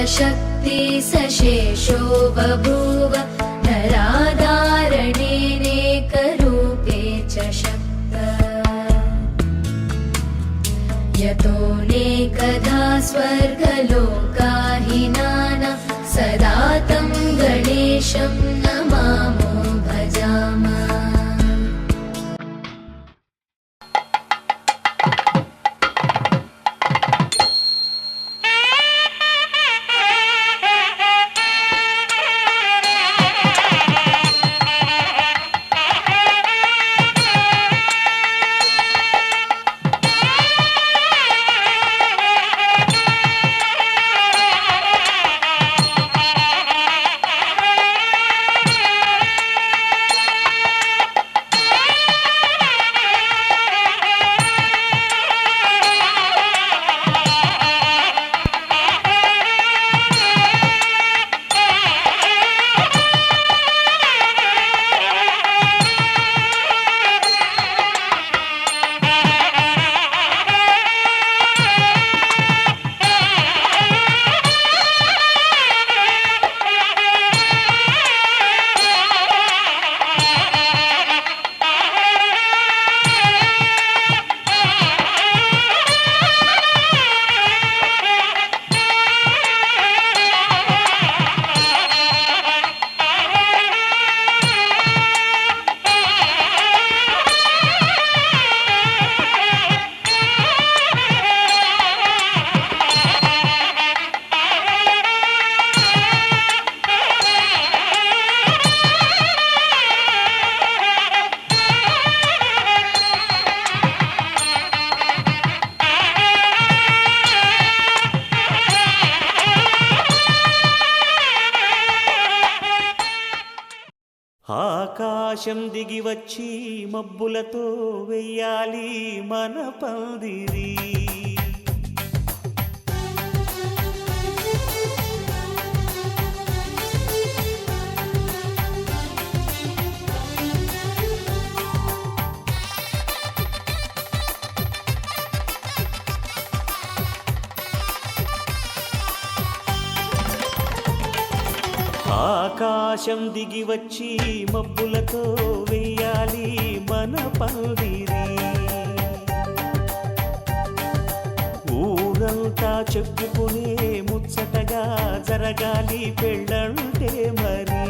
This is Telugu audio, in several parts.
शक्ति सशेषो बभूव नराधारणेनेकरूपे च शक्त यतोऽनेकधा स्वर्गलोकाहिनानां सदा तं गणेशं नमामो भजामः। ఆకాశం దిగి వచ్చి మబ్బులతో వెయ్యాలి మన పందిరి. ఆకాశం దిగి వచ్చి మబ్బులతో వెయ్యాలి మన పందిరి. ఊరంతా చెప్పుకునే ముచ్చటగా జరగాలి పెళ్ళంటే మరి.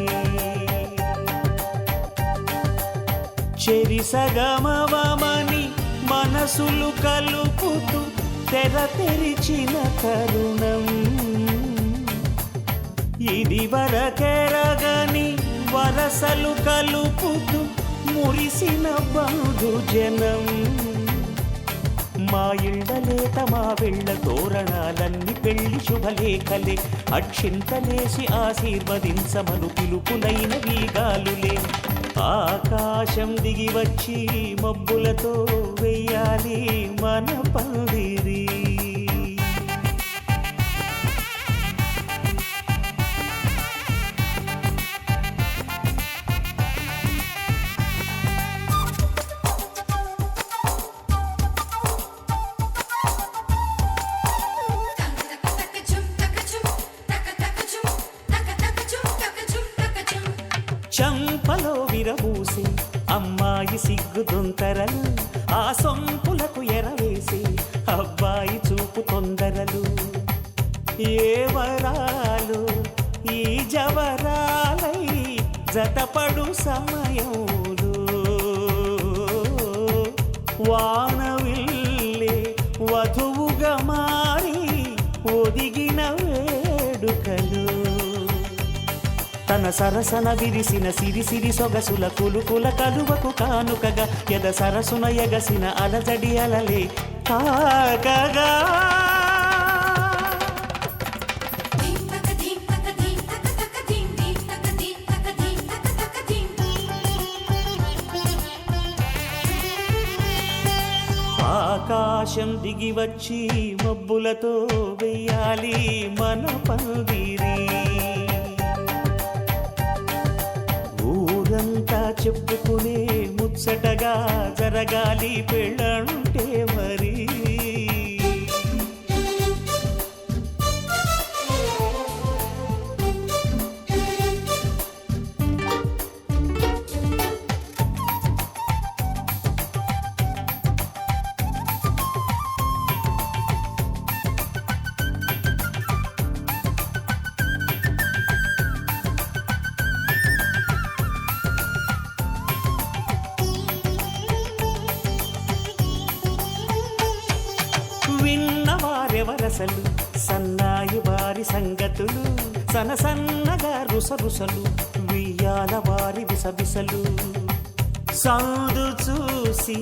చెరిసగమవమని మనసులు కలుపుతూ తెర తెరిచిన తరుణం ఇది వరకెరగని వరసలు కలుపుతూ మురిసిన బంధుజనం. మా ఇళ్ళలేత మా వెళ్ళ తోరణాలన్నీ పెళ్లి శుభలేఖలే. అక్షింతలేసి ఆశీర్వదించమను పిలుపులైన వీగాలులే. ఆకాశం దిగి వచ్చి మబ్బులతో వెయ్యాలి మన పందిరి. చంపలో విరబూసి అమ్మాయి సిగ్గుదొంతరలు, ఆ సొంపులకు ఎరవేసి అబ్బాయి చూపు తొందరలు. ఏ వరాలు ఈ జవరాలై జతపడు సమయంలో వానవిల్లే వధువుగా మారి ఒదిగిన వేడుకలు. తన సరసన విరిసిన సిరిసిరి సొగసుల కులుకుల కలువకు కానుకగా ఎద సరసున ఎగసిన అలజడి అలలే తాకగా. ఆకాశం దిగి వచ్చి మబ్బులతో వెయ్యాలి మన పందిరి. ఊరంతా చెప్పుకునే ముచ్చటగా జరగాలి పెళ్ళంటే మరి. సొగసలు సన్నాయి వారి సంగతులు సనసన్నగా రుసరుసలు వియ్యాల వారి విసవిసలు సందు చూసి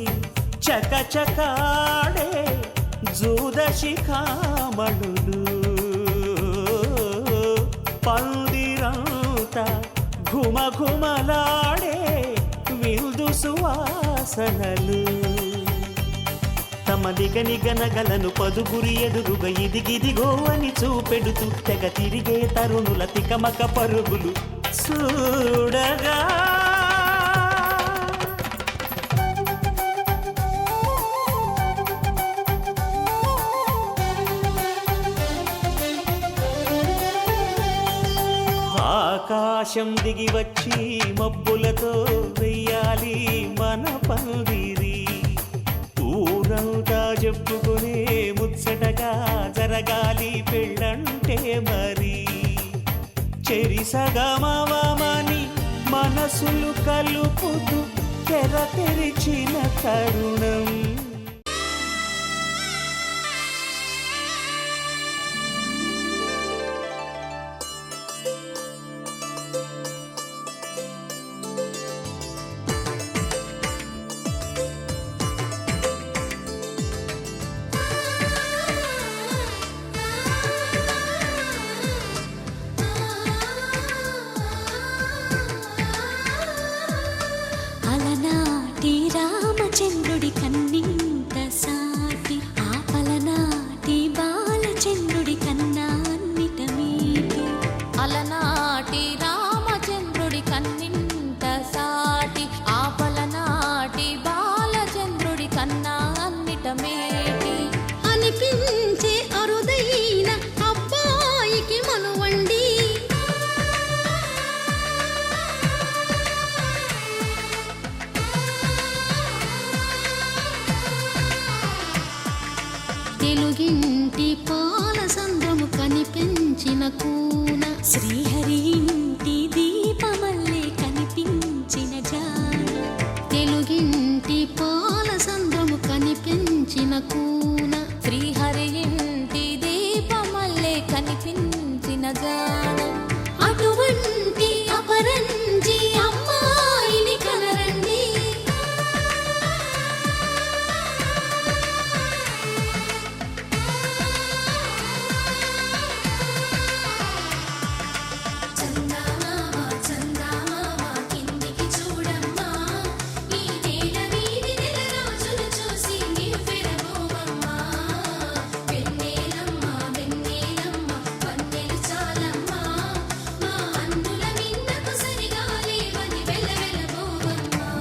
చకచకాడే జూదశిఖామణులు పందిరంతా ఘుమఘుమలాడే విందు సువాసనలు తమ నిగనిగనగలను పదుగురి ఎదురుగా ఇదిగిదిగో అని చూపెడుతూ తెగ తిరిగే తరుణుల తికమక పరుగులు చూడగా ఆకాశం దిగి వచ్చి మబ్బులతో వెయ్యాలి మన పందిరి ఊరంతా చెప్పుకునే ముచ్చటగా జరగాలి పెళ్ళంటే మరి చెరిసగమవమని మనసులు కలుపుతూ తెర తెరిచిన తరుణం అలనాటి రామచంద్రుడి కన్నింత సాటి ఆపలనాటి బాలచంద్రుడి కన్నా అన్నిట మీటి అలనాటి రామచంద్రుడి కన్నింత సాటి ఆపలనాటి బాలచంద్రుడి కన్నా అన్నిట మేటి అనిపించే అరుదైన అబ్బాయికి మనువండి తెలుగింటి పాలసంద్రము కనిపించిన కూన శ్రీహరి ఇంటి దీపమల్లే కనిపించిన జాన తెలుగింటి పాలసంద్రము కనిపించిన కూన శ్రీహరి ఇంటి దీపమల్లే కనిపించిన జానం అటువంటి అపరంజి అమ్మాయిని కనరండి చందమామ చందమామ కిందికి చూడమ్మా ఈ నేల వీధి నెల రోజులు చూసి నివ్వెరబోవమ్మా వెన్నెలమ్మ వెన్నెలమ్మ వన్నెలు చాలమ్మా మా అందుల మిన్నకు సరిగా లేవని వెలవెలబోవమ్మా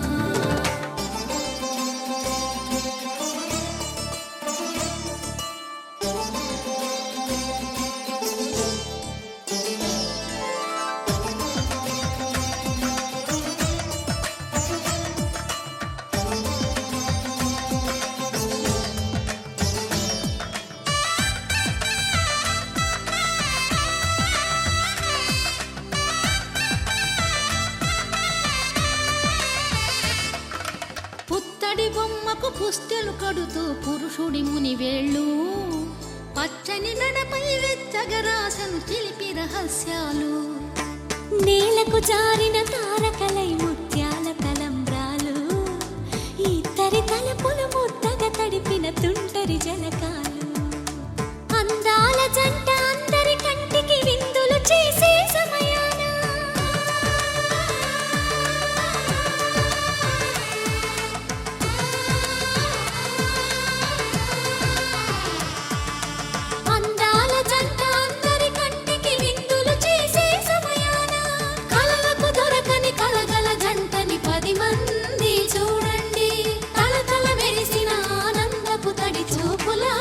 పుత్తడి బొమ్మకు పుస్తెలు కడుతూ పురుషుడి ముని వేళ్ళు పచ్చని మెడపై వెచ్చగరాసను చిలిపి రహస్యాలు నేలకు జారిన తారకలై ముత్యాల తలంబ్రాలు ఇద్దరి తలపులు ముద్దగా తడిపిన తుంటరి జలకాలు అందాల జంట అందరి కంటికి విందులు చేసే సమయాన అందాల జంట అందరి కంటికి విందులు చేసే సమయాన కలలకు దొరకని కలగల జంటని 10 మంది చూడండి తలతల మెరిసిన ఆనందపు తడి చూపులా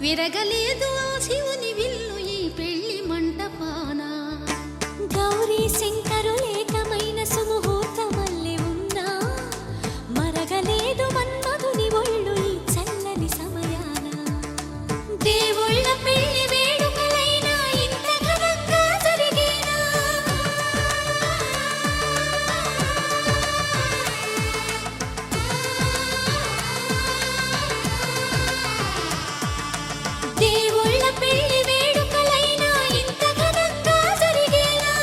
విరగలేదు ఆ శివుని విల్లు ఈ పెళ్లి మంటపాన. గౌరీ శంకరు ఏకమైన సుముహూర్తమల్లె ఉన్నా మరగలేదు మన్మధుని ఒళ్ళు ఈ చల్లని సమయాన. దేవుళ్ళ పెళ్లి వేడుకలైనా ఇంత ఘనంగా జరిగేనా? దేవుళ్ళ పెళ్లి వేడుకలైనా ఇంత ఘనంగా జరిగేనా?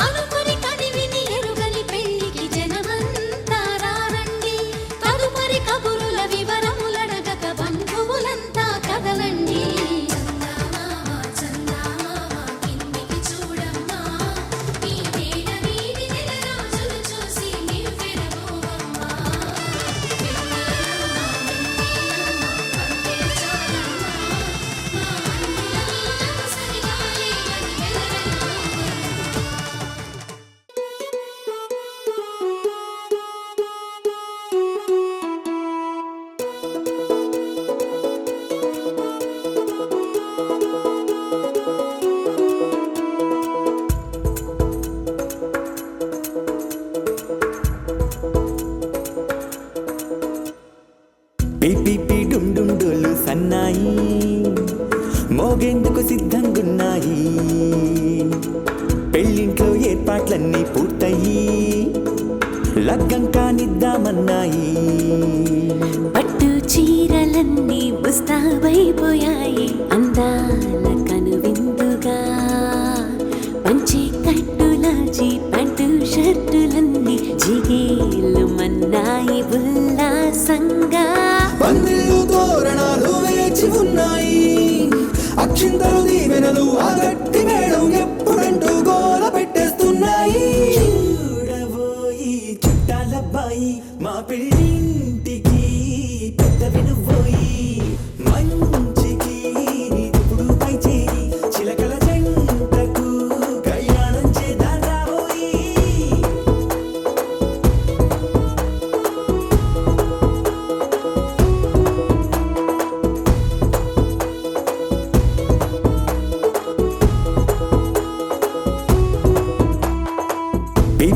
అనుకుని కనివిని ఎరుగని పెళ్లికి జనమంతా రారండి. తదుపరి కబురుల వివరములడగక బంధువులంతా కదలండి. చందమామ చందమామ కిందికి చూడమ్మా, ఈ నేల వీధి నెల రోజులు చూసి నివ్వెరపోవమ్మా. వెన్నెలమ్మ పందెలు చాలమ్మా, మా అన్నుల మీదకు సరిగా లేవని వెలవెలబోవమ్మా. పిపి డుండుండులు సన్నాయి మోగేందుకు సిద్ధంగున్నాయి. పెళ్ళింట్లో ఏర్పాట్లన్నీ పూర్తయి లగ్గం కానిద్దామన్నాయి. పట్టు చీరలన్నీ ముస్తాబైపోయాయి అందాల కనువిందుగా. పంచి కట్టులాచి ప్యాంటు షర్టులన్నీ జిగేలు మన్నాయి ఉల్లాసంగా. పందిళ్ళు తోరణాలు వేచి ఉన్నాయి, అక్షింతలు దీవెనలు ఆ గట్టి మేడం ఎప్పుడంటూ గోల పెట్టేస్తున్నాయి. చూడబోయి చుట్టాలబ్బాయి మా పెళ్ళింటికి పెద్ద వినుబోయి. మంచికి ఇప్పుడు పై చేరి చిలకల జంటకు కళ్యాణం చేద్దాం రాబోయి.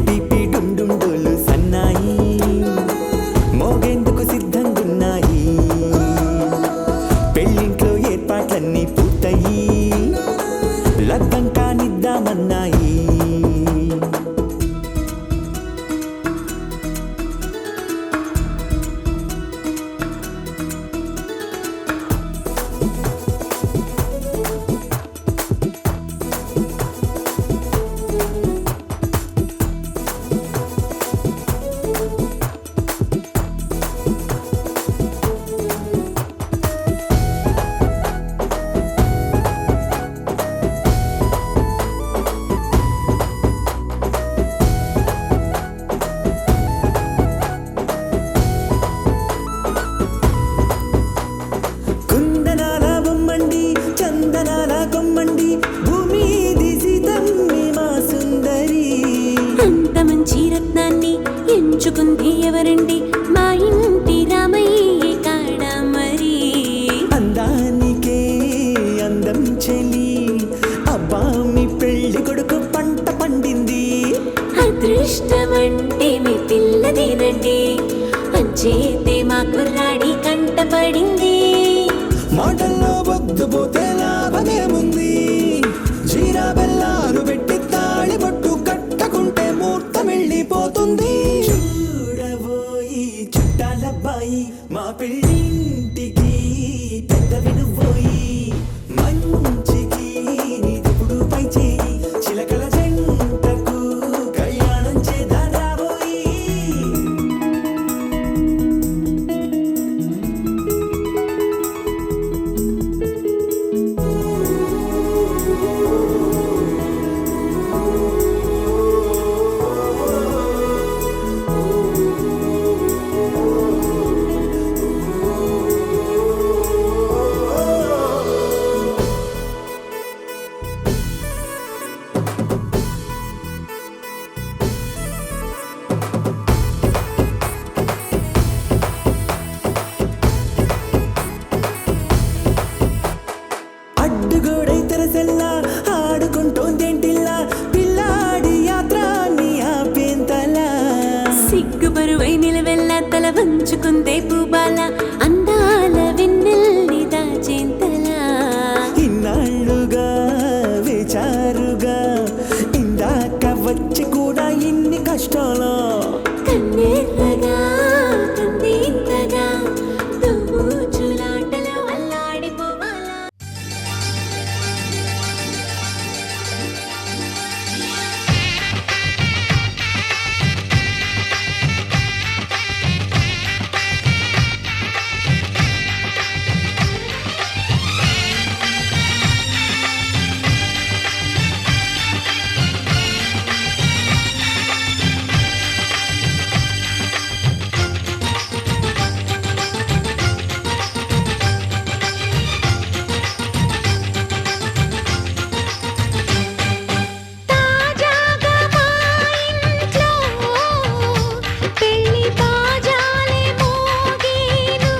పిపి డుండుండులు సన్నాయి మోగేందుకు సిద్ధంగున్నాయి. పెళ్ళింట్లో ఏర్పాట్లన్నీ పూర్తయి లగ్గం కానిద్దామన్నాయి. కుందనాల బొమ్మండి చందనాల కొమ్మండి భూమి దిశితమ్మి మా సుందరి. అంత మంచి రత్నాన్ని ఎంచుకుంది ఎవరండి? మా ఇంటి రామయ్య కాడ మరి. అందానికే అందం చెలి అబ్బా మీ పెళ్లి కొడుకు పంట పండింది. అదృష్టమంటే మీ పిల్లదేనండి, అంచేతే మా కుర్రాడి కంట పడింది. మాటల్లో బొద్దు పోతే లాభమేముంది? జీరా బెల్లాలు పెట్టి తాళి బొట్టు కట్టకుంటే ముహూర్తం వెళ్ళిపోతుంది. చూడబోయి చుట్టాలబ్బాయి మా పెళ్ళింటికి పెద్ద వినుబోయి. మంచికి ఇప్పుడు పై చేయి చిలకల జంటకు కళ్యాణం చేద్దాం రాబోయి. సిగ్గు బరువై నిలవెల్ల తల వంచుకుందే పూబాల అందాల వెన్నెల్ని దాచేంతలా ఇన్నాళ్ళుగా వేచారుగా ఇందాక వచ్చి కూడా ఇన్ని కష్టాలు కన్నెర్రగా కందింతగా తుమ్ముచులాటలో అల్లాడిపోవాలా తాజాగా మా ఇంట్లో పెళ్లి బాజాలే మోగేను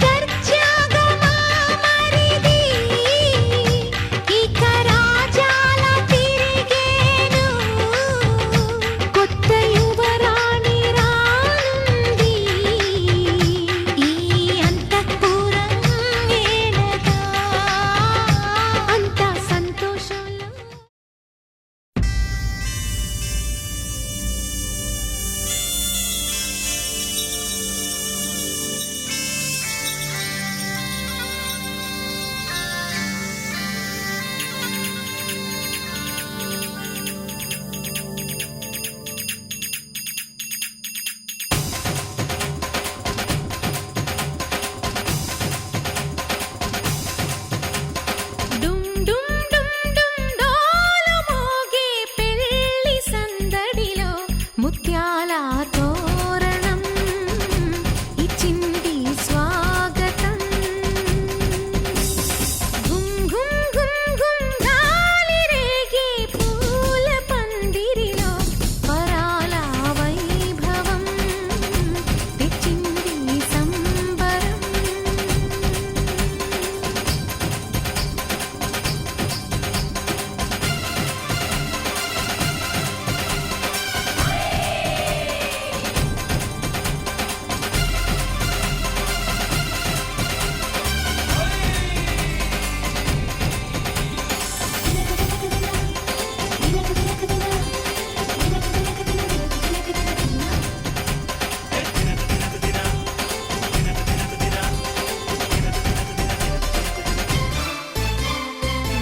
దర్జాగా మా మరిది ఇక రాజాల తిరిగేను కొత్త యువరాణి రానుంది ఈ అంతఃపురం ఏలగా అంతా సంతోషంలో డుమ్ డుమ్ డుమ్ డుమ్ డోలు మోగే పెళ్లి సందడిలో ముత్యాల తోరణం ఇచ్చింది స్వాగతం గుమ్ గుమ్ గుమ్ గుమ్ గాలి రేగే పూల పందిరిలో వరాల వైభవం తెచ్చింది సంబరం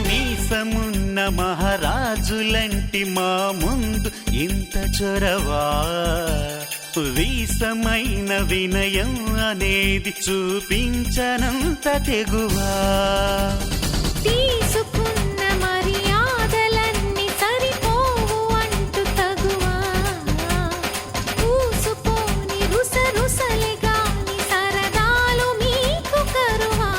మీసమున్న మహారాజులంటి మా ముందు ఇంత చొరవా వీసమైన వినయం అనేది చూపించనంత తెగువా తీసుకున్న మర్యాదలన్నీ సరిపోవు అంటూ తగువా పూసుకొని రుసరుసలే గాని సరదాలు మీకు కరువా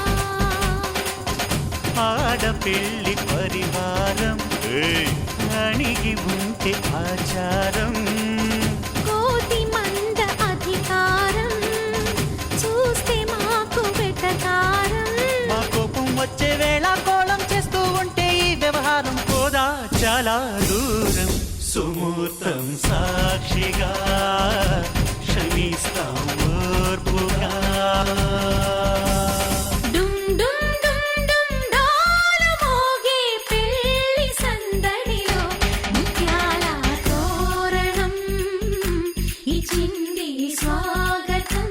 ఆడపిల్లి పరివారం అణిగి ఉంటే ఆచారం కోటి మంద అధికారం చూస్తే మాకు వెటకారం మా కోపం వచ్చే వేళ కోళం చేస్తూ ఉంటే ఈ వ్యవహారం పోదా చాలా దూరం సుమూర్తం సాక్షిగా క్షమిస్తాం ఓర్పుగా డుమ్ డుమ్ డుమ్ డుమ్ డోలు మోగే పెళ్లి సందడిలో ముత్యాల తోరణం ఇచ్చింది స్వాగతం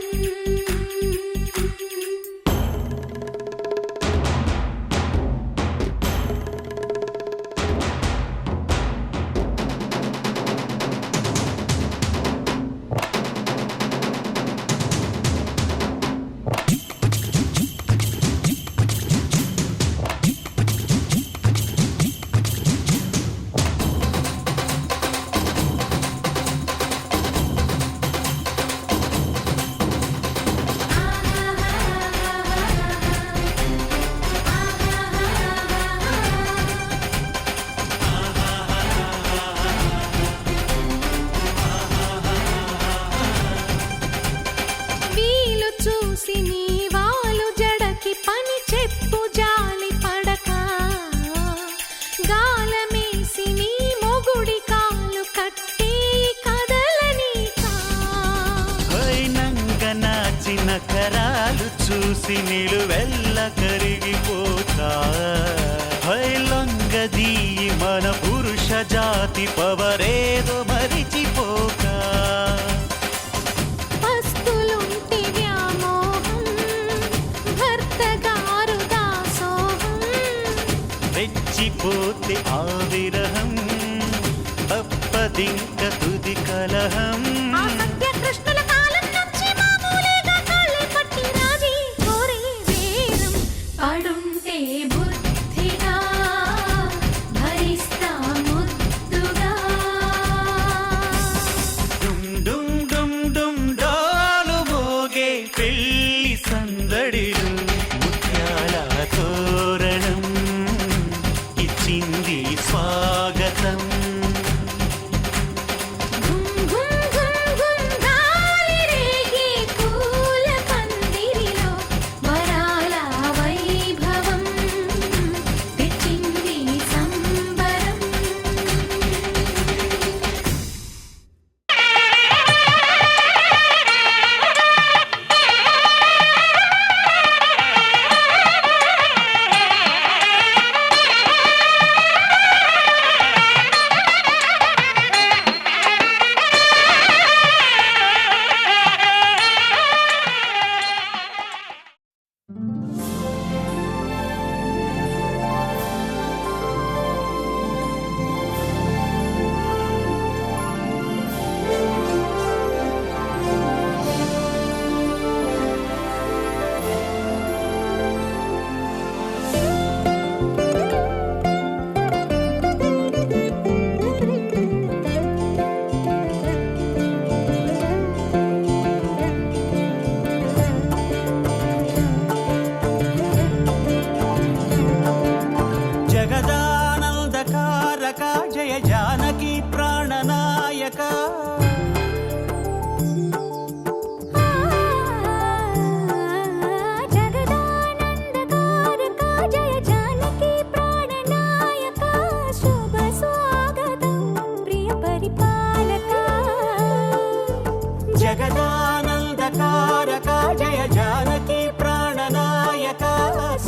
చూసి నిలువెల్ల కరిగిపోతా లొంగదీ మన పురుష జాతి పవరేదో మరిచిపోక పస్తులుంటి వ్యామోహం భర్త గారు దాసోహం రెచ్చిపోతే ఆ విరహం తప్పదింక తుది కలహం ఆ సత్య కృష్ణుల కాలం నుంచి మామూలుగా కాళ్ళే పట్టి రాజీ కోరే వేరం పడుంటే బుద్ధిగా భరిస్తా ముద్దుగా డుమ్ డుమ్ డుమ్ డుమ్ డాలు మోగే పెళ్లి సందడిలు ముత్యాల తోరణం ఇచ్చింది స్వాగతం ఘుమ్ ఘుమ్ ఘుమ్ ఘుమ్ గాలి రేగి పూల పందిరిలో వరాల వైభవం తెచ్చింది సంబరం జగదానందకారక జయ జానకి ప్రాణనాయక జగదానందకారక జయ జానకి ప్రాణనాయక శుభ స్వాగతం ప్రియ పరిపాలక జగదానందకారక జయ జానకి ప్రాణనాయక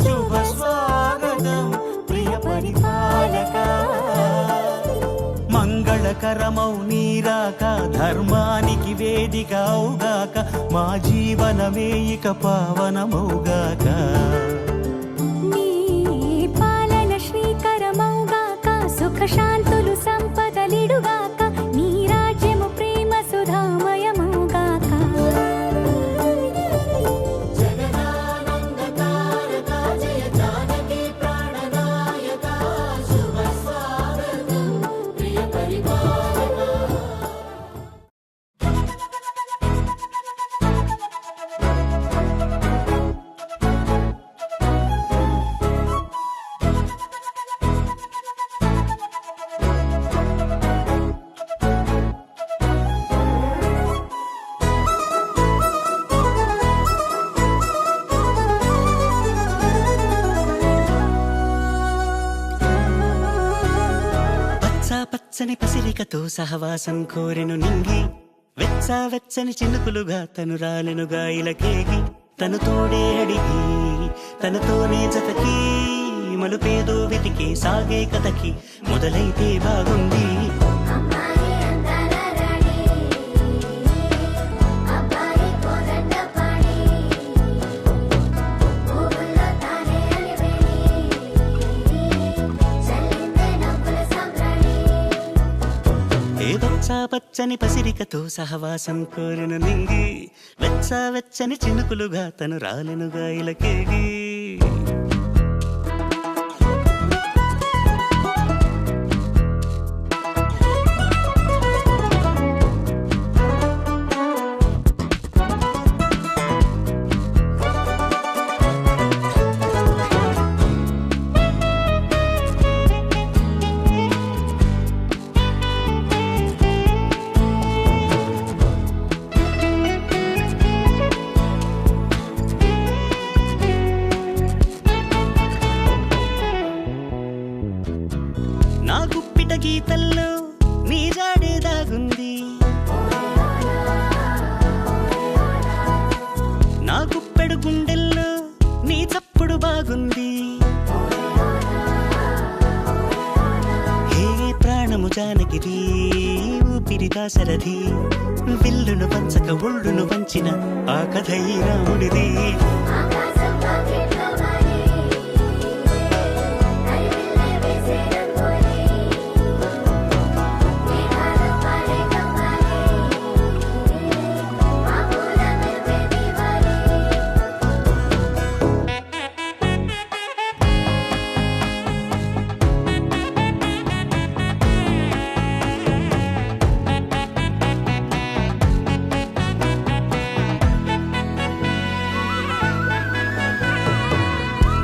శుభ స్వాగతం ప్రియ పరిపాలక మంగళకరమౌ నీరాక ధర్మానికి వేదిక అవుగాక మా జీవనమే ఇక పావనమౌగాక నీ పాలన శ్రీకరమౌగాక సుఖ శాంతులు సంపదలిడుగాక నీ రాజ్యము ప్రేమ సుధామయమౌగాక పచ్చా పచ్చని పసిరికతో సహవాసం కోరెను నింగి వెచ్చా వెచ్చని చినుకులుగా తను రాలెనుగా ఇలకేగి తను తోడే అడిగి తనతోనే జతకి మలుపేదో వెతికి సాగే కథకి మొదలైతే బాగుంది అమ్మాయి అందాల రాణి అబ్బాయి కోదండ పాణి ఊళ్ళో తానే అలివేణి చల్లిందే నవ్వుల సాంబ్రాణి ఏ పచ్చా పచ్చని పసిరికతో సహవాసం కోరెను నింగి వెచ్చా వెచ్చని చినుకులుగా తను రాలెనుగా ఇలకేగి బాగుంది హే ప్రాణము జానగిరి ఊపిరి దాశరథి విల్లును వంచక ఒళ్ళును వంచిన ఆ కథ ఈ రాముడిది ఆకాశం వాకిట్లో వాలి నడిమిల్లే వేసే రంగోలి మేఘాలు పాడే కవ్వాలి ఆ పూల మెరుపే దీవాలి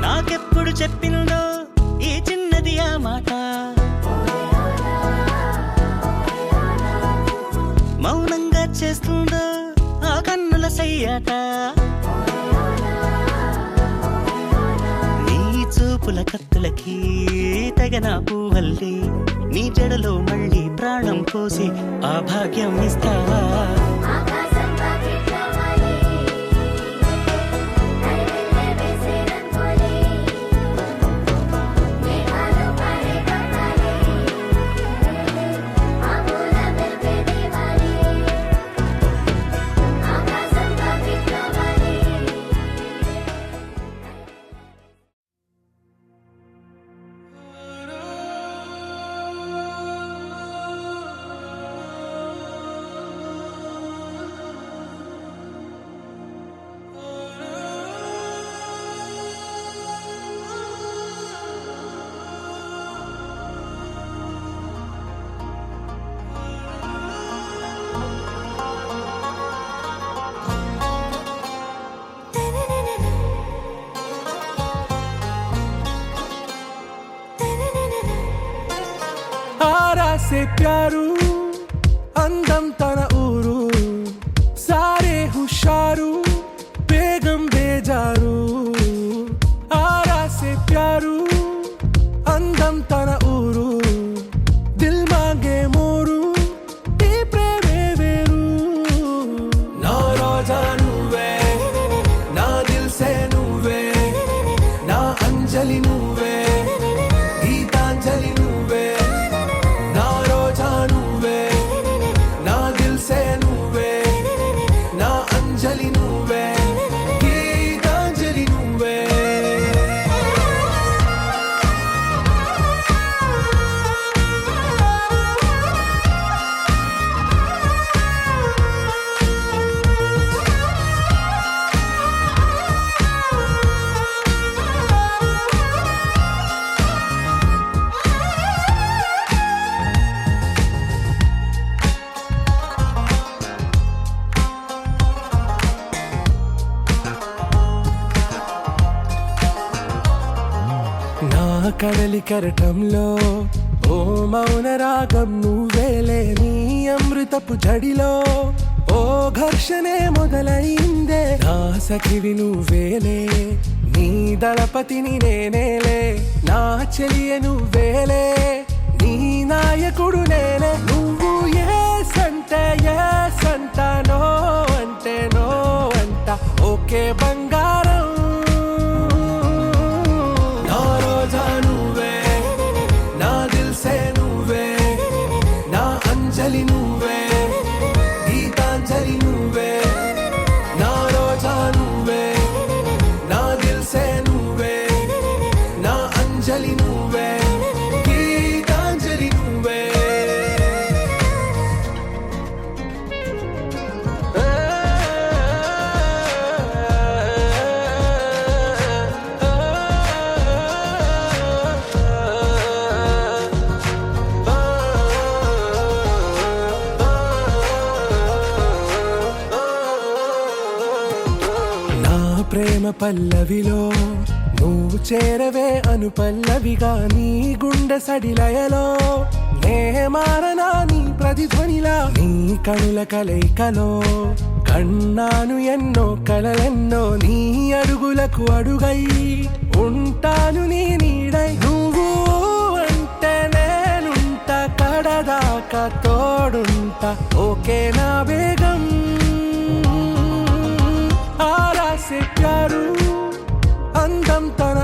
నాకెప్పుడు చెప్పిందో ఈ చిన్నది ఆ మాట మౌనంగా చేస్తుందో ఆ కన్నుల సయ్యాట నీ చూపుల కత్తులకి తగన పువ్వల్లి నీ జడలో మళ్ళీ ప్రాణం పోసి ఆ భాగ్యం ఇస్తావా ఆకాశం వాకిట్లో వాలి నడిమిల్లే వేసే రంగోలి మేఘాలు పాడే కవ్వాలి ఆ పూల మెరుపే దీవాలి ఆకాశం వాకిట్లో వాలి आरा से प्यारू అందం తన ఊరు సారే హుషారు బేగం బేజారు ఆరా సే ప్యారు అందం తన ఊరు దిల్ మాంగే మోరు ఈ ప్రేమే వేరు నా రోజా నువ్వే నా దిల్ సే నువ్వే నా అంజలి నువ్వే గీతాంజలి నువ్వే నా రోజా నువ్వే నా దిల్ సే నువ్వే నా అంజలి నువ్వే గీతాంజలి నువ్వే నా కడలి కరటంలో ఓ మౌన రాగం నువ్వేలే నీ అమృతపు జడిలో ఓ ఘర్షణే మొదలైందే నా సఖివి నువ్వేలే నీ దళపతిని నేనేలే నా చెలియ నువ్వేలే నీ నాయకుడు నేనే నువ్వు ఏ సంట నో అంటే నో అంట ఓకే బంగారం నా రోజా నువ్వే నా దిల్ సే నువ్వే నా అంజలి నువ్వే గీతాంజలి నువ్వే నా రోజా నువ్వే నా దిల్ సే నువ్వే నా అంజలి నువ్వే గీతాంజలి నువ్వే నా ప్రేమ పల్లవిలో నువ్వు చేరవే అను పల్లవిగా నీ గుండె సడిలయలో నే మారనా నీ ప్రతిధ్వనిలా నీ కనుల కలయికలో కన్నాను ఎన్నో కలలెన్నో నీ అడుగులకు అడుగై ఉంటాను నీ నీడై నువ్వు అంటే నేనుంట కడదాకా తోడుంట ఓకే నా బేగం ఆరా సే ప్యారు అందం తన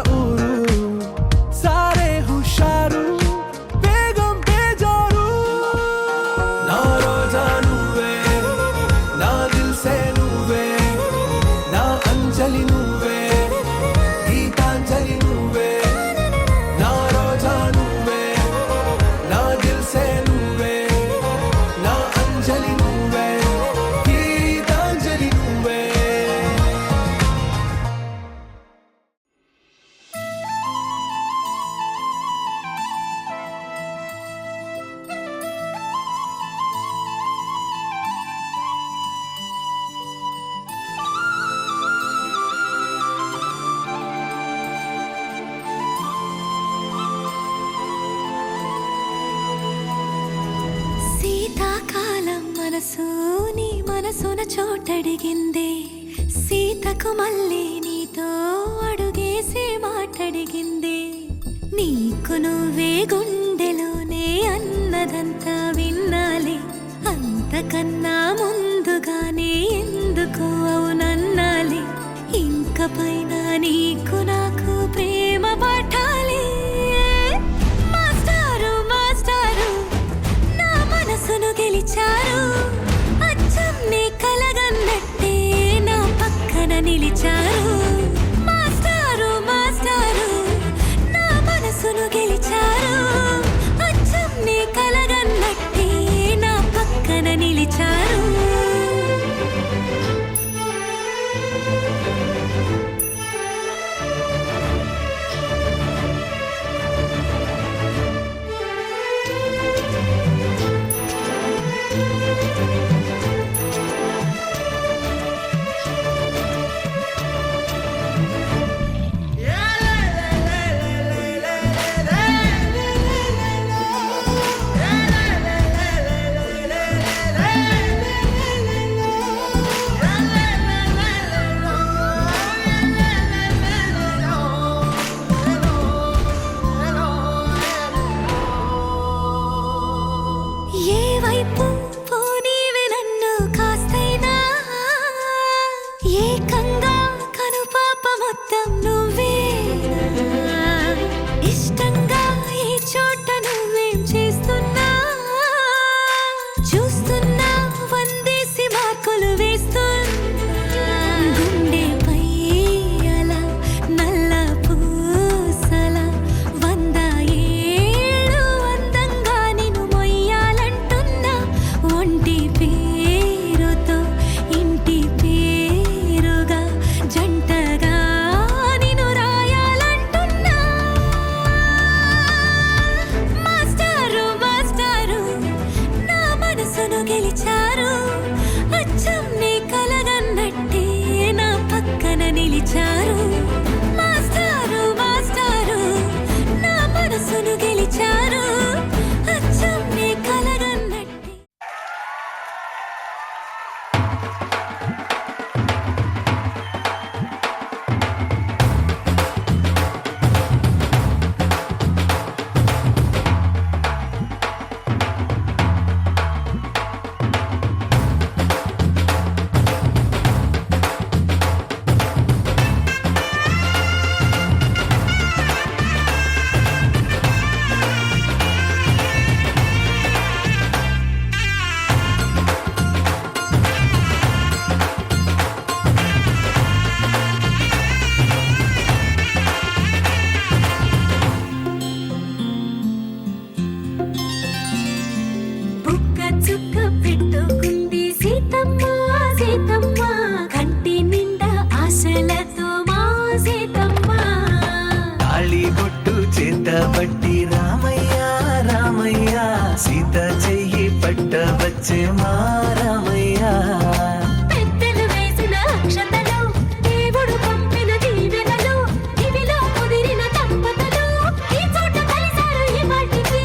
మనసు నీ మనసున చోటడిగిందే సీతకు మళ్ళీ నీతో అడుగేసి మాటడిగిందే నీకు నువ్వే గుండెలోనే అన్నదంతా విన్నాలే అంతకన్నా ముందుగానే ఎందుకు అవునన్నాలే ఇంక పైన నీకు నాకు ప్రేమ పాఠాలే మాస్టారు మాస్టారు నా మనసును గెలిచారు అచ్చం నీ కలగన్నట్టే నా పక్కన నిలిచారు మాస్టారు మాస్టారు నా మనసును గెలిచారు అచ్చం నీ కలగన్నట్టే నా పక్కన నిలిచారు ఏ వైపు పోనీవి నన్ను కాస్తైనా ఏకంగా కనుపాప మొత్తం నువ్వే ఇష్టంగా ఈ చోట నువ్వేం చేస్తున్నా చూస్తున్నా వందేసి మార్కులు వేస్తున్నా గుండెపై అలా నల్ల పూసల 100 ఏళ్ళు అందంగా నిన్ను మొయ్యాలంటున్నా ఒంటి పేరుతో ఇంటి పేరుగా జంటగా నిన్ను రాయాలంటున్నా మాస్టారు మాస్టారు నా మనసును గెలిచారు అచ్చం నీ కలగన్నట్టే నా పక్కన నిలిచారు మాస్టారు మాస్టారు నా మనసును గెలిచారు అచ్చం నీ కలగన్నట్టే బుక్క చుక్క పెట్టుకుంది సీతమ్మ సీతమ్మ కంటి నిండా ఆశలతో మా సీతమ్మ తాళి బొట్టు చేతబట్టి రామయ్య రామయ్య సీత చెయ్యి పట్ట వచ్చే మా రామయ్య పెద్దలు వేసిన అక్షతలు దేవుడు పంపిన దీవెనలు ఇవిలో కుదిరిన దంపతులు ఈ చోట కలిశారు ఈ వాటికి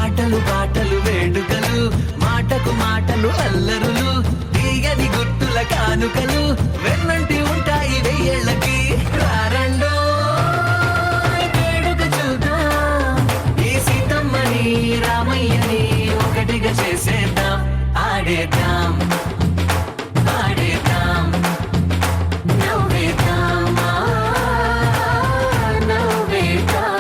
ఆటలు పాటలు వేడుకలు మాటకు మాటలు అల్లరులు తీయని గుర్తుల కానుకలు వెన్నంటి ఉంటాయి వెయ్యేళ్ళకి రారండో వేడుక చూద్దాం ఈ సీతమ్మని రామయ్యని ఒకటిగా చేసేద్దాం ఆడేద్దాం పాడేద్దాం నవ్వేద్దాం నవ్వేద్దాం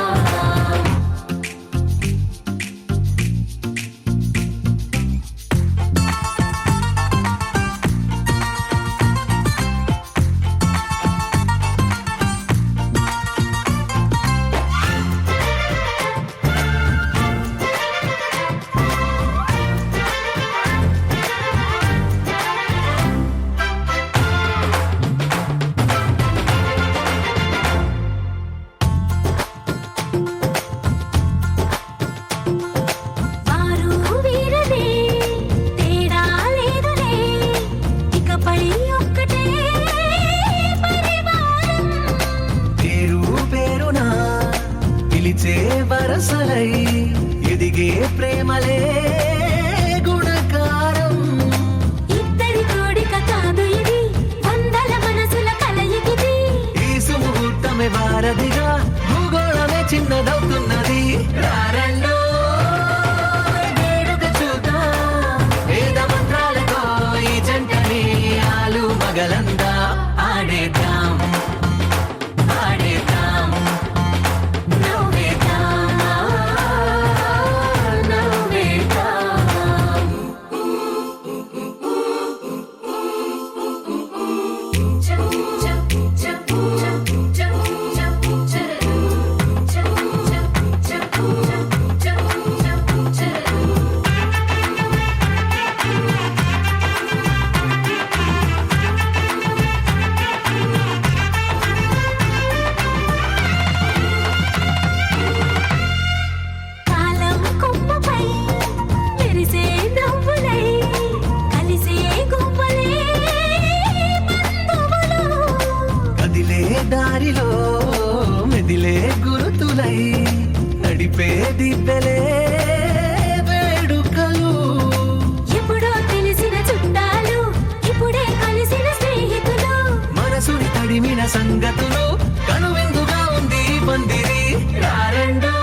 సంగతులు కనువిందుగా ఉంది పందిరి రారండో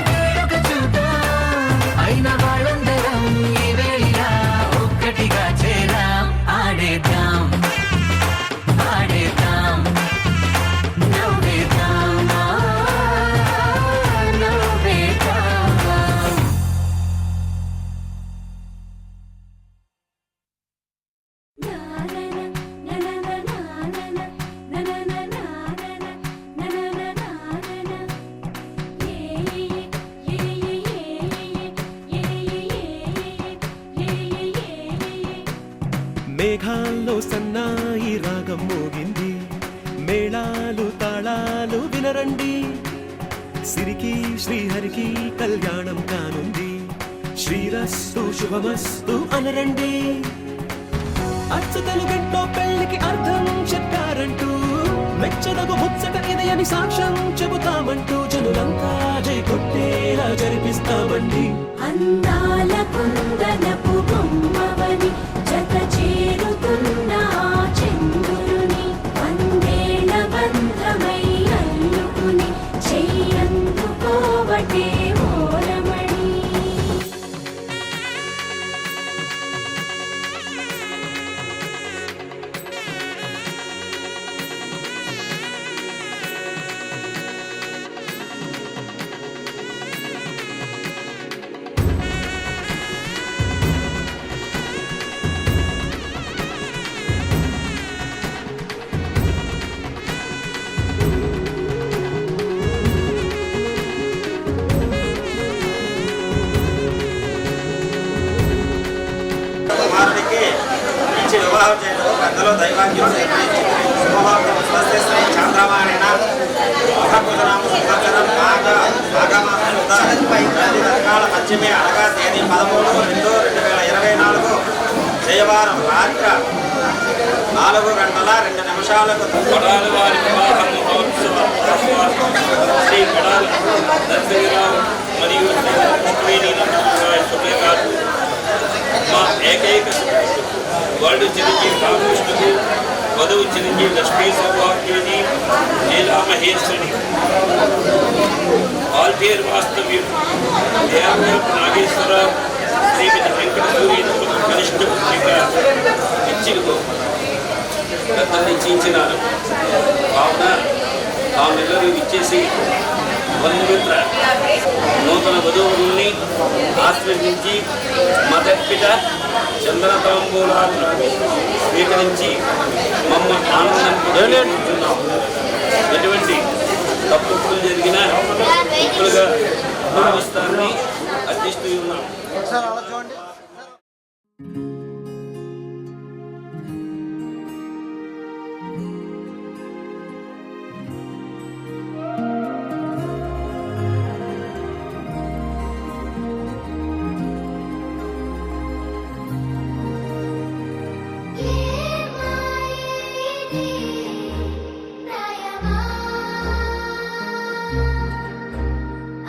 వేడుక చూద్దాం అయిన వాళ్ళందరం ఈ వేళ ఒక్కటిగా చేరాం ఆడేద్దాం ఆడేద్దాం నవ్వేద్దాం నవ్వేద్దాం మేఘాల్లో సన్నాయి రాగం మోగింది మేళాలు తాళాలు వినరండి సిరికి శ్రీహరికి కళ్యాణం కానుంది శ్రీరస్తు శుభమస్తు అనరండి అచ్చతలు గంటో పెళ్లికి అర్థం చెప్పారంటూ మెచ్చదగు ముచ్చట ఇది అని సాక్ష్యం చెబుతామంటూ జనులంతా జై కొట్టేలా జరిపిస్తామండి అందాల కుందనపు బొమ్మవని జత చేరుతున్న ఆ చంద్రుని వందేళ్ల బంధమై అల్లుకుని చెయ్యందుకోవటే ఓరమణి కుమారుడికి ఇచ్చి వివాహం చేయడం పెద్దలు దైవాంగ్యం శుభవార్తం స్వస్తి శ్రీ చాంద్రమాణేన మహాభూతనామ సంవత్సరం మాఘమాసకాల పంచమి అనగా తేదీ 13/2/2024 జయవారం రాత్రి 4:02 కొడాలి వారి వివాహ మహోత్సవ శ్రీ కొడాలి నరసింహరావు మరియు శ్రీ సుబ్బయ్య గారు మా ఏకైక వరల్డ్ చిరంజీవి రామకృష్ణకు వధువు చిరంజీవి లక్ష్మీ సౌభాగ్యుని లీలా మహేశ్వరి ఆల్పేర్ వాస్తవ్యం దేవరపు నాగేశ్వరరావు శ్రీమతి వెంకట సూర్యుడు కనిష్ట పుత్రిక ఇచ్చిరుతో పెద్దలు నిశ్చయించినారు కావున తామెల్లరూ ఇచ్చేసి బంధుమిత్ర నూతన వధువుల్ని ఆశీర్వదించి మదర్పిట చందన తాంబూలాలను స్వీకరించి మమ్మల్ని ఆనందించున్నాం. ఎటువంటి తప్పులు జరిగినా తప్పులుగా భావిస్తారని అర్థిస్తూ ఉన్నాం.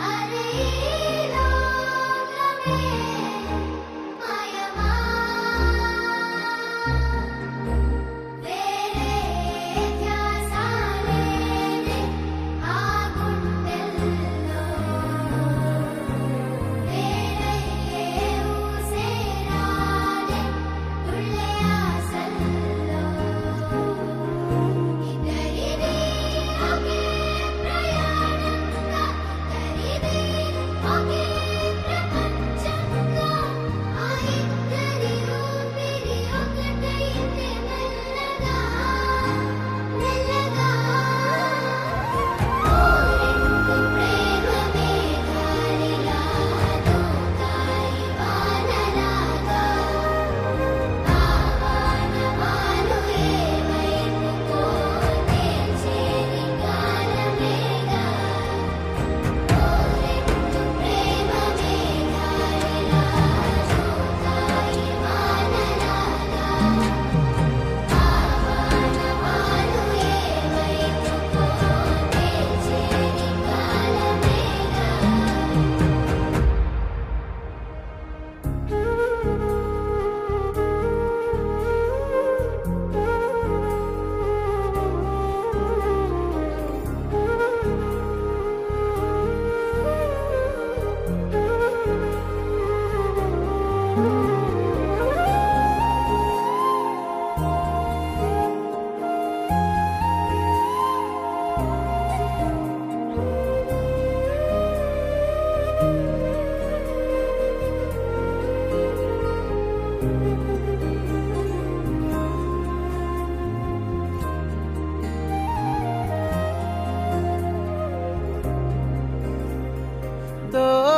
అరే లోకమే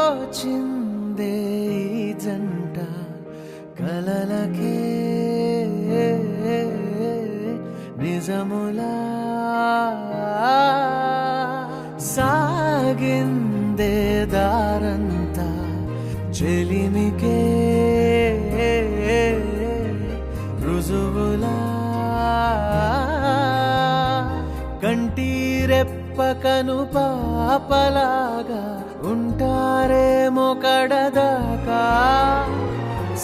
తోచిందే ఈ జంట కలలకే నిజములా సాగిందే దారంతా చెలిమికే రుజువులా కంటిరెప్పకను పాపలాగా ఉంటారేమో కడదాకా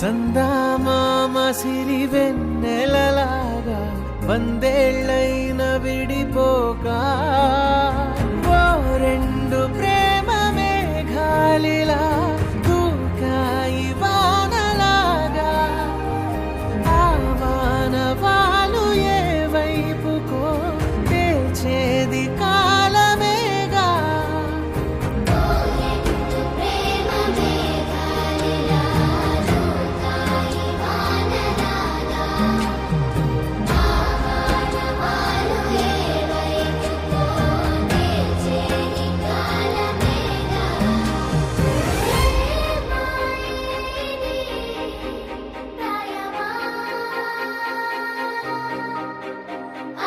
సందామామ సిరి వెన్నెలలాగా వందేళ్ళైన విడిపోక ఓ రెండు ప్రేమ మేఘాలిలా దూకాయి వానలాగా ఆ వానవాలు ఏ వైపుకో తెచేది కాలమేగా ప్రేమ మేఘాలిలా దూకాయి వానలాగా ఆవానవాలు ఏ వైపుకో తెచేది కాలమేగా ప్రాయమా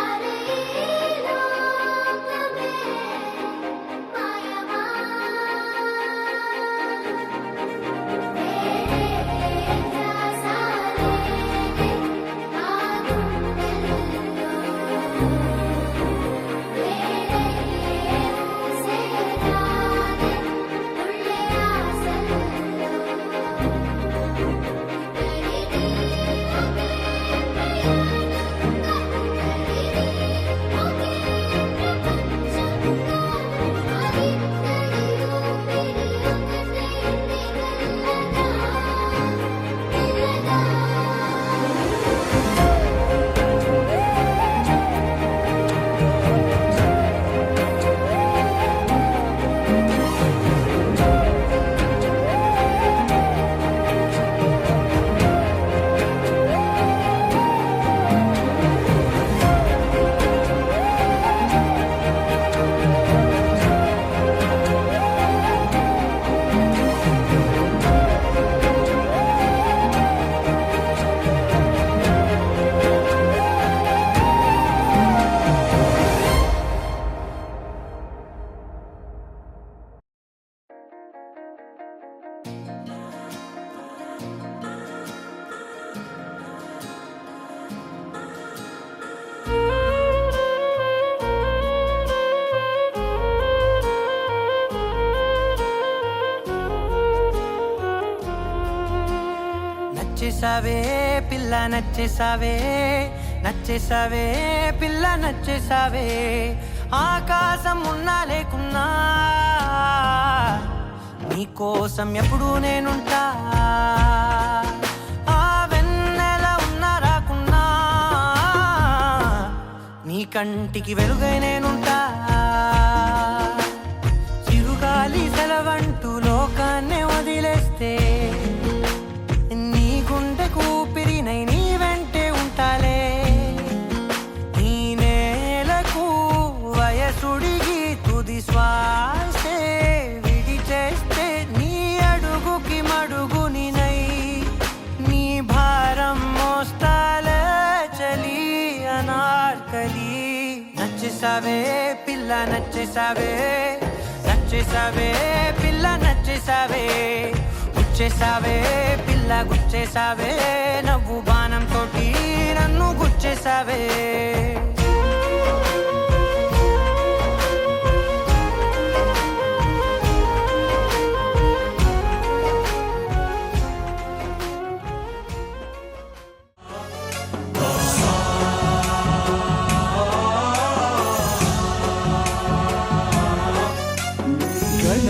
అరే లోకమే మాయమా నచ్చేసావే పిల్ల నచ్చేసావే నచ్చేసావే పిల్ల నచ్చేసావే ఆకాశం ఉన్నా లేకున్నా నీకోసం ఎప్పుడు నేనుంటా ఆ వెన్నెల ఉన్నా రాకున్నా నీ కంటికి వెలుగై నేనుంటా చిరుగాలి సెలవంటూ లోకాన్నే వదిలేస్తే నీ గుండె కూపిరినై నీ వెంటే ఉంటాలే ఈ నేలకు వయసుడిగి తుది శ్వాసే విడిచేస్తే నీ అడుగుకి మడుగునినై నీ భారం మోస్తాలే చలి అనార్కలి నచ్చేసావే పిల్ల నచ్చేసావే నచ్చేసావే పిల్ల నచ్చేసావే గుచ్చేసావే పిల్ల గుచ్చేసావే నవ్వు బాణం తోటి నన్ను గుచ్చేసావే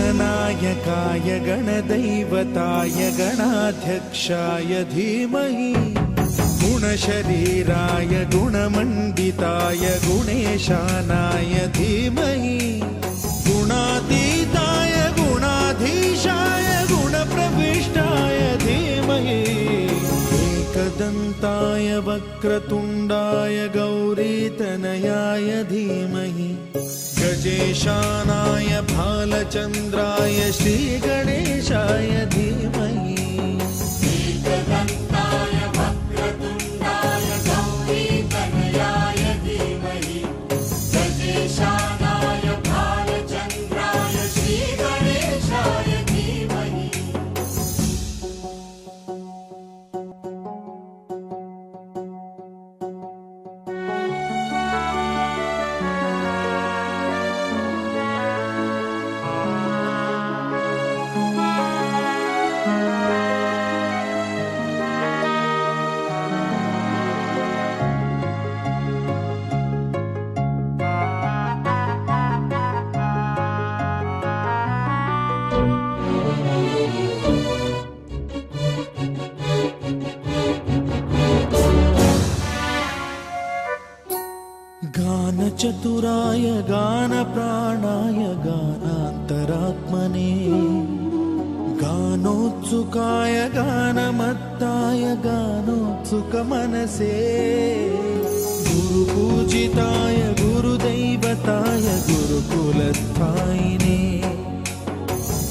गणनायकाय गणदैवताय गणाध्यक्षाय धीमहि गुणशरीराय गुणमण्डिताय गुणेशानाय धीमहि गुणातीताय गुणाधीशाय गुणप्रविष्टाय धीमहि एकदन्ताय वक्रतुण्डाय गौरीतनयाय धीमहि गजेशानाय भालचन्द्राय श्रीगणेशाय धीमहि गानचतुराय गानप्राणाय गानान्तरात्मने गानोत्सुकाय गानमत्ताय गानोत्सुकमनसे गुरुपूजिताय गुरुदैवताय गुरुकुलस्थायिने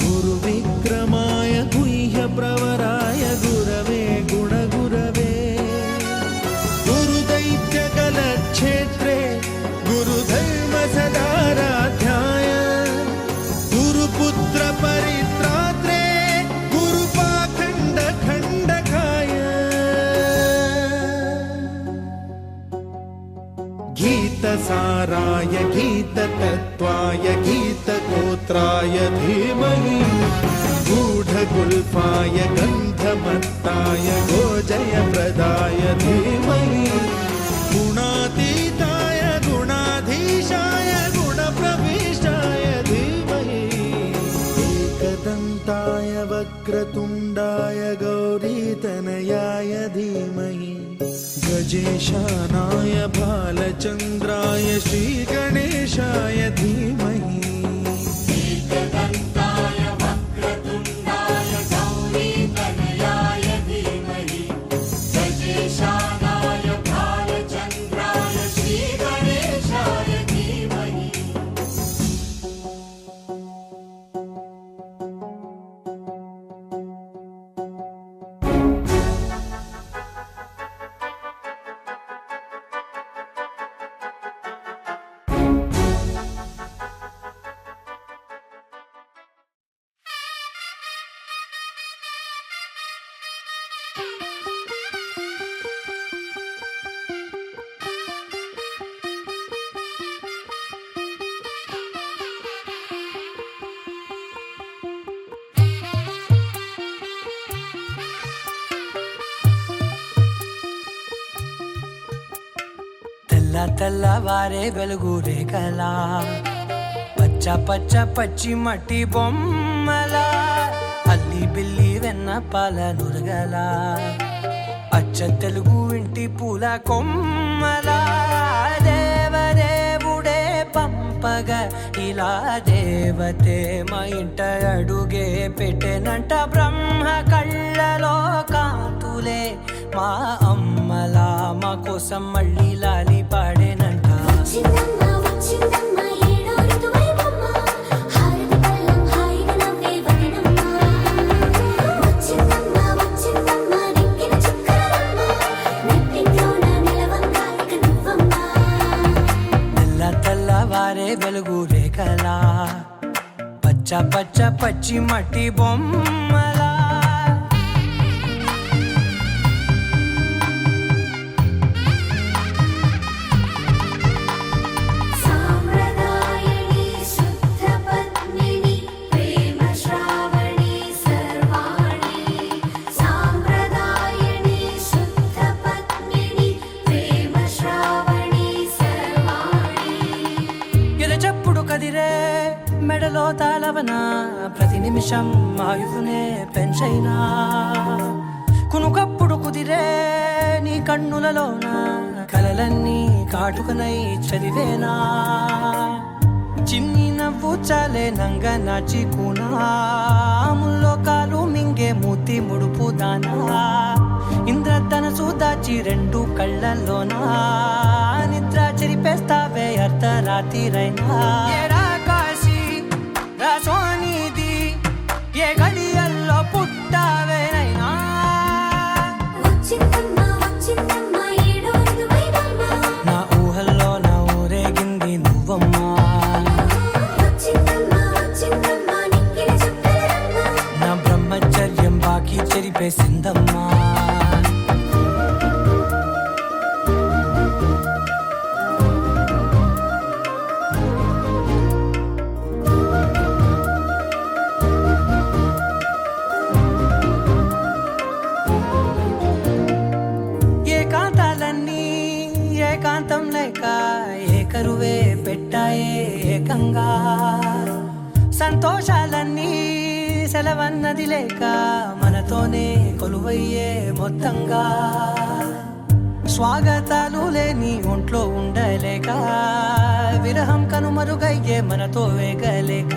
गुरुविक्रमाय गुह्यप्रवराय गुरवे गुणगुरवे गुरुदैत्यकलक्षेत्रे गुरुधर्म सदाराध्याय गुरुपुत्र परित्रात्रे गुरुपाखण्ड खण्डकाय गीतसाराय गीततत्त्वाय गीतगोत्राय धीमहि गूढगुल्फाय गन्धमत्ताय गोजयप्रदाय धीमहि गुणातीताय गुणाधीशाय गुणप्रविष्टाय धीमहि एकदन्ताय वक्रतुण्डाय गौरीतनयाय धीमहि गजेशानाय भालचन्द्राय श्रीगणेशाय धीमहि తెల్లవారే వెలుగు రేఖలా పచ్చ పచ్చ పచ్చి మట్టి బొమ్మలా అల్లి బిల్లి వెన్న పాల నురగలా అచ్చ తెలుగు ఇంటి పూల కొమ్మలా దేవదేవుడే పంపగా ఇలా దేవతే మా ఇంట అడుగే పెట్టెనంట బ్రహ్మ కళ్ళలో కాంతులే మా అమ్మలా మా కోసం మళ్ళీ లాలి పాడేనంట వచ్చిందమ్మ వచ్చిందమ్మ ఏడో ఋతువైవమ్మ హారతి పళ్ళం హాయిగా నవ్వే వదనమ్మ వచ్చిందమ్మ వచ్చిందమ్మ నెక్కిన చుక్కలమ్మ నెట్టింట్లోన నిలవంగా ఇక నువ్వమ్మ తెల్లవారే వెలుగు రేఖలా పచ్చ పచ్చ పచ్చి మట్టి బొమ్మలా సాంప్రదాయని శుద్ధ పద్మిని ప్రేమ శ్రావణి సర్వాణి సాంప్రదాయని శుద్ధ పద్మిని ప్రేమ శ్రావణి సర్వాణి ఎరచప్పుడు కదిరే మెడలో తాళవన ప్రతి నిమిషం ఆయుధునే పెంచైనా కునుకప్పుడు కుదిరే నీ కన్నులలోన కలలన్నీ కాటుకనై చదివేనా చిన్ని నవ్వు చాలే నంగ నాచి ముల్లో కాలు మింగే మూతి ముడుపు దానా ఇంద్రధనసు వచ్చి రెండు కళ్ళల్లోనా నిద్ర చెరిపేస్తావే అర్ధరాత్రిరైనా ఏరా కాశీ రా సోనిది ఏ గడియల్లో పుట్టావేనైనా వచ్చిందమ్మ వచ్చిందమ్మ ఏడో ఋతువైవమ్మ నా ఊహల్లో నా ఊరేగింది నువ్వమ్మా వచ్చిందమ్మ వచ్చిందమ్మ నిక్కిన చుక్కలమ్మ నా బ్రహ్మచర్యం బాకీ చెరిపేసిందమ్మా ఏకాంతాలన్నీ ఏకాంతం లేక ఏకరువే పెట్టాయే ఏకంగా సంతోషాలన్నీ సెలవన్నది లేక మనతోనే కొలువయ్యే మొత్తంగా స్వాగతాలు లేని ఒంట్లో ఉండలేక విరహం కనుమరుగయ్యే మనతో వేగలేక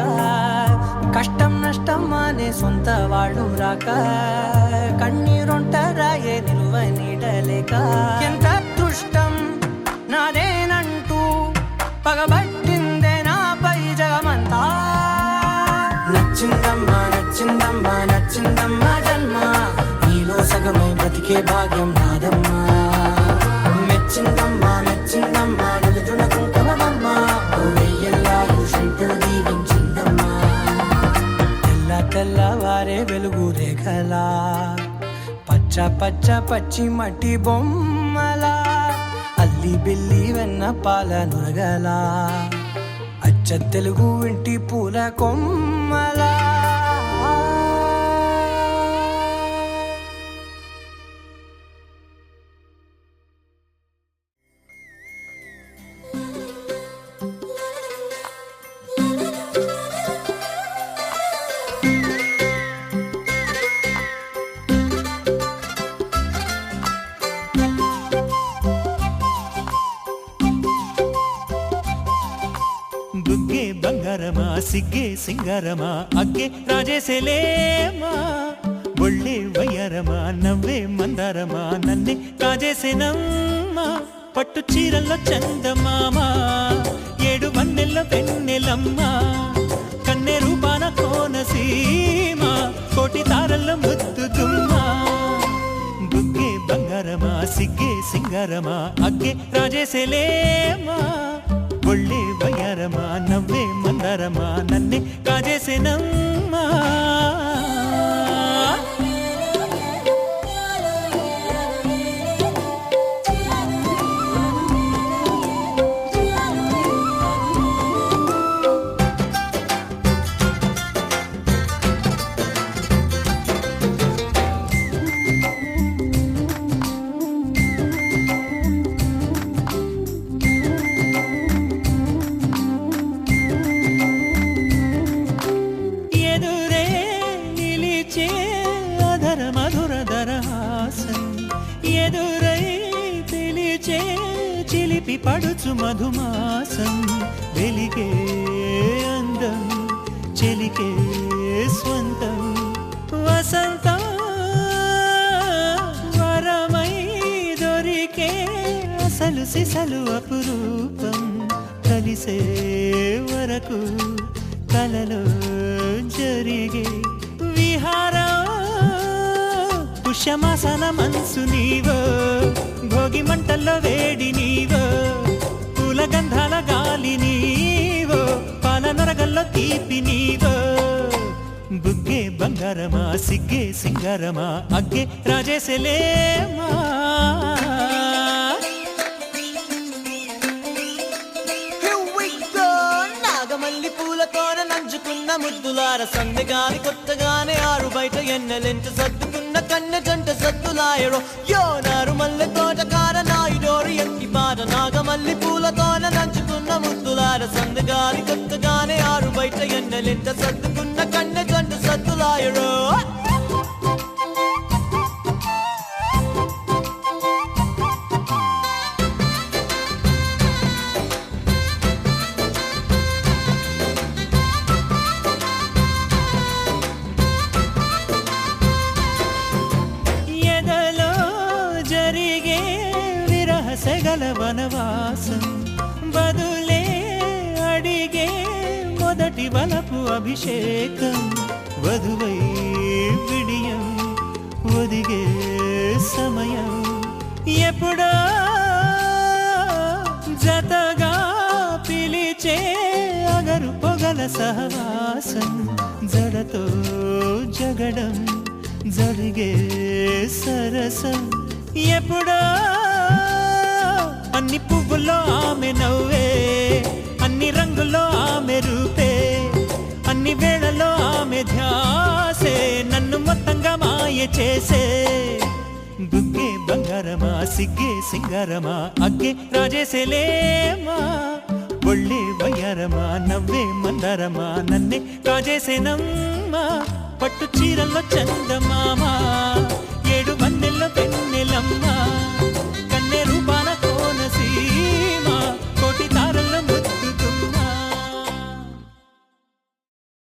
కష్టం నష్టం అనే సొంత వాడు రాక కన్నీరొంటరాయే నిలువ నీడలేక ఎంత అదృష్టం నాదేనంటూ పగబట్టిందే నాపై జగమంతా నచ్చిందమ్మా నచ్చిందమ్మా నచ్చిందమ్మా జన్మ నీలో సగమై బ్రతికే భాగ్యం నాదమ్మా మెచ్చిందమ్మా మెచ్చిందమ్మా నిలుచున కుంకుమమ్మా వెయ్యల్లా ఋషంటూ దీవించిందమ్మా తెల్ల తెల్లవారే వెలుగు రేఖలా పచ్చ పచ్చ పచ్చి మట్టి బొమ్మలా అల్లి బిల్లి వెన్న పాల నురగలా అచ్చ తెలుగు ఇంటి పూల కొమ్మలా బుగ్గే బంగారమా సిగ్గే సింగారమా అగ్గే రాజేసేలేమా ఒళ్ళే వయ్యారమా నవ్వే మందారమా నన్నే కాజేసేనమ్మా పట్టు చీరల్లో చందమామా ఏడు వన్నెల్లో వెన్నెలమ్మా కన్నె రూపాన కోనసీమ కోటి తారల్లో ముద్దుగుమ్మా బుగ్గే బంగారమా సిగ్గే సింగారమా అగ్గే రాజేసేలేమా ఒళ్ళే వయ్యారమా నవ్వే మందారమా నన్నే కాజేసేనమ్మా ఎదురే నిలిచే అధర మధుర దరహాసం ఎదురై పిలిచే చిలిపి పడుచు మధుమాసం వెలిగే అందం చెలికే స్వంతం వసంతం వరమై దొరికే అసలు సిసలు అపురూపం కలిసే వరకు కలలో జరిగే విహారం పుష్యమాసన మనసు నీవో భోగి మంటల్లో వేడి నీవో పూల గంధాల గాలి నీవో పాల నరగల్లో తీపి నీవో బుగ్గే బంగారమా సిగ్గే సింగారమా అగ్గే రాజేసేలేమా నాగమల్లి పూలతోన నంచుకున్న ముద్దులార సందెగాని కొత్తగానే ఆరు బయట ఎన్నెలెంట సర్దుకున్న కన్నె జంట సద్దులాయరో యో నారు మల్లె తోటకార నాయుడోరు ఎక్కి పాట నాగమల్లి పూలతోన నంచుకున్న ముద్దులార సందెగాని కొత్తగానే ఆరు బయట ఎన్నెలెంట సర్దుకున్న కన్నె జంట సద్దులాయరో ఎదలో జరిగే నెలల వనవాసం బదులే అడిగే మొదటి వలపు అభిషేకం వధువై విడియం ఒదిగే సమయం ఎప్పుడో జతగా పిలిచే అగరు పొగల సహవాసం జడతో జగడం జరిగే సరసం ఎప్పుడో అన్ని పువ్వుల్లో ఆమె నవ్వే అన్ని రంగుల్లో ఆమె రూపే అన్ని వేళలో ఆమె ధ్యాసే నన్ను మొత్తంగా మాయ చేసే బుగ్గే బంగారమా సిగ్గే సింగారమా అగ్గే రాజేసేలేమా ఒళ్ళే వయ్యారమా నవ్వే మందారమా నన్నే కాజేసేనమ్మా పట్టు చీరల్లో చందమామా 7 వన్నెల్లో వెన్నెలమ్మా